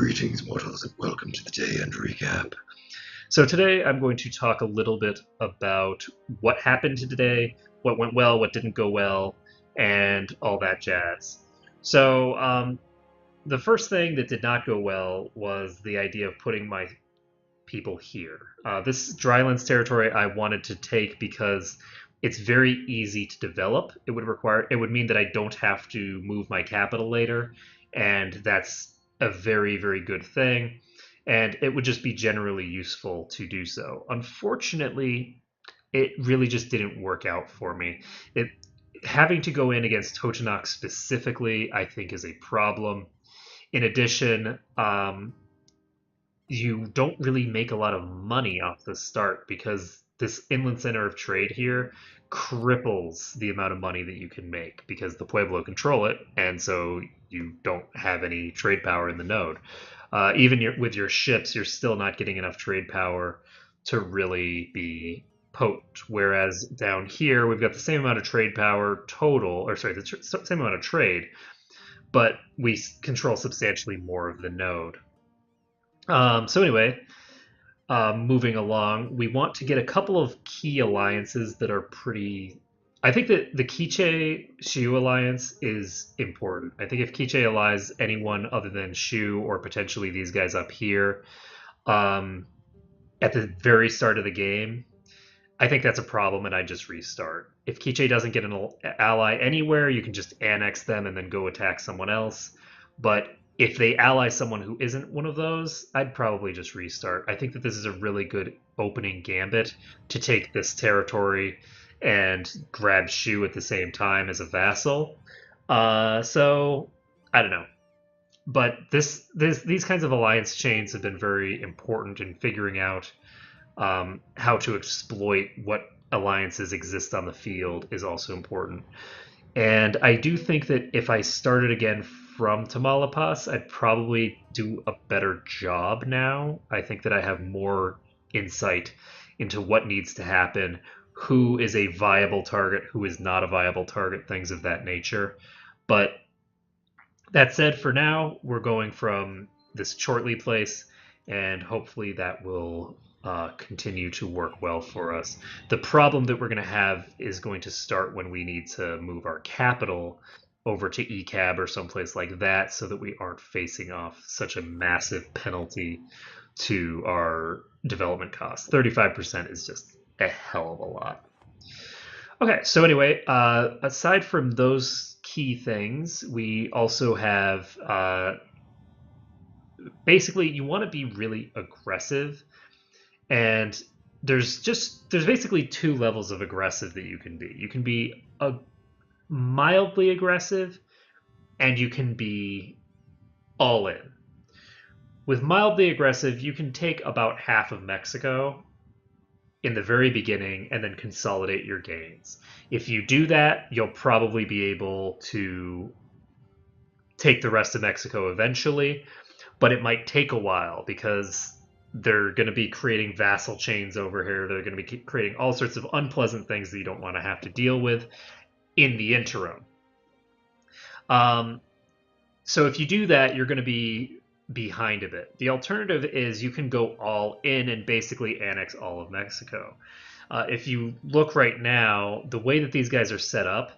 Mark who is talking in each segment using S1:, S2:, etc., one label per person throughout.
S1: Greetings, mortals, and welcome to the Day End Recap.
S2: So today I'm going to talk a little bit about what happened today, what went well, what didn't go well, and all that jazz. So the first thing that did not go well was the idea of putting my people here. This drylands territory I wanted to take because it's very easy to develop. It would mean that I don't have to move my capital later, and that's a very, very good thing. And it would just be generally useful to do so. Unfortunately, it really just didn't work out for me. It Having to go in against Totonac specifically, I think, is a problem. In addition, you don't really make a lot of money off the start because this inland center of trade here cripples the amount of money that you can make because the Pueblo control it, and so you don't have any trade power in the node. With your ships, you're still not getting enough trade power to really be potent. Whereas down here, we've got the same amount of trade power total, or sorry, same amount of trade, but we control substantially more of the node. So anyway, moving along, we want to get a couple of key alliances that are pretty. I think that the Quiche Shu alliance is important. I think if Quiche allies anyone other than Shu or potentially these guys up here um, at the very start of the game, I think that's a problem, and I just restart. If Quiche doesn't get an ally anywhere, you can just annex them and then go attack someone else. But if they ally someone who isn't one of those, I'd probably just restart. I think that this is a really good opening gambit to take this territory and grab Shu at the same time as a vassal. So I don't know, but these kinds of alliance chains have been very important in figuring out how to exploit what alliances exist on the field is also important. And I do think that if I started again from Tamaulipas, I'd probably do a better job now. I think that I have more insight into what needs to happen, who is a viable target, who is not a viable target, things of that nature. But that said, for now, we're going from this Chortley place, and hopefully that will continue to work well for us. The problem that we're going to have is going to start when we need to move our capital over to ECAB or someplace like that so that we aren't facing off such a massive penalty to our development costs. 35% is just a hell of a lot. Okay, so anyway, aside from those key things, we also have basically you want to be really aggressive, and there's basically two levels of aggressive that you can be. You can be a mildly aggressive, and you can be all in. With mildly aggressive, you can take about half of Mexico in the very beginning and then consolidate your gains. If you do that, you'll probably be able to take the rest of Mexico eventually, but it might take a while because they're going to be creating vassal chains over here. They're going to be creating all sorts of unpleasant things that you don't want to have to deal with in the interim. So if you do that, you're going to be behind a bit. The alternative is you can go all in and basically annex all of Mexico. If you look right now, the way that these guys are set up,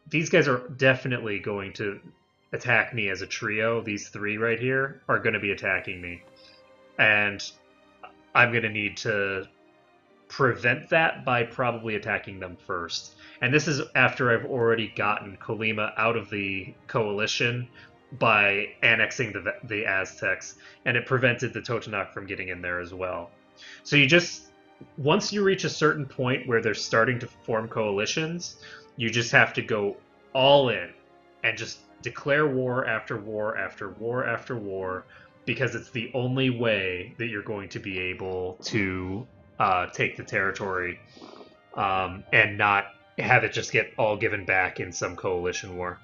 S2: these guys are definitely going to attack me as a trio. These three right here are going to be attacking me. And I'm going to need to prevent that by probably attacking them first. And this is after I've already gotten Colima out of the coalition by annexing the Aztecs, and it prevented the Totonac from getting in there as well. So once you reach a certain point where they're starting to form coalitions, you just have to go all in and just declare war after war after war after war, because it's the only way that you're going to be able to take the territory and not have it just get all given back in some coalition war.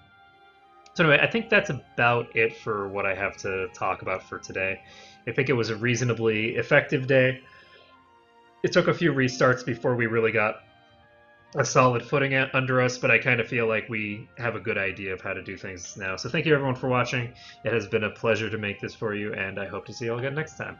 S2: So anyway, I think that's about it for what I have to talk about for today. I think it was a reasonably effective day. It took a few restarts before we really got a solid footing under us, but I kind of feel like we have a good idea of how to do things now. So thank you everyone for watching. It has been a pleasure to make this for you, and I hope to see you all again next time.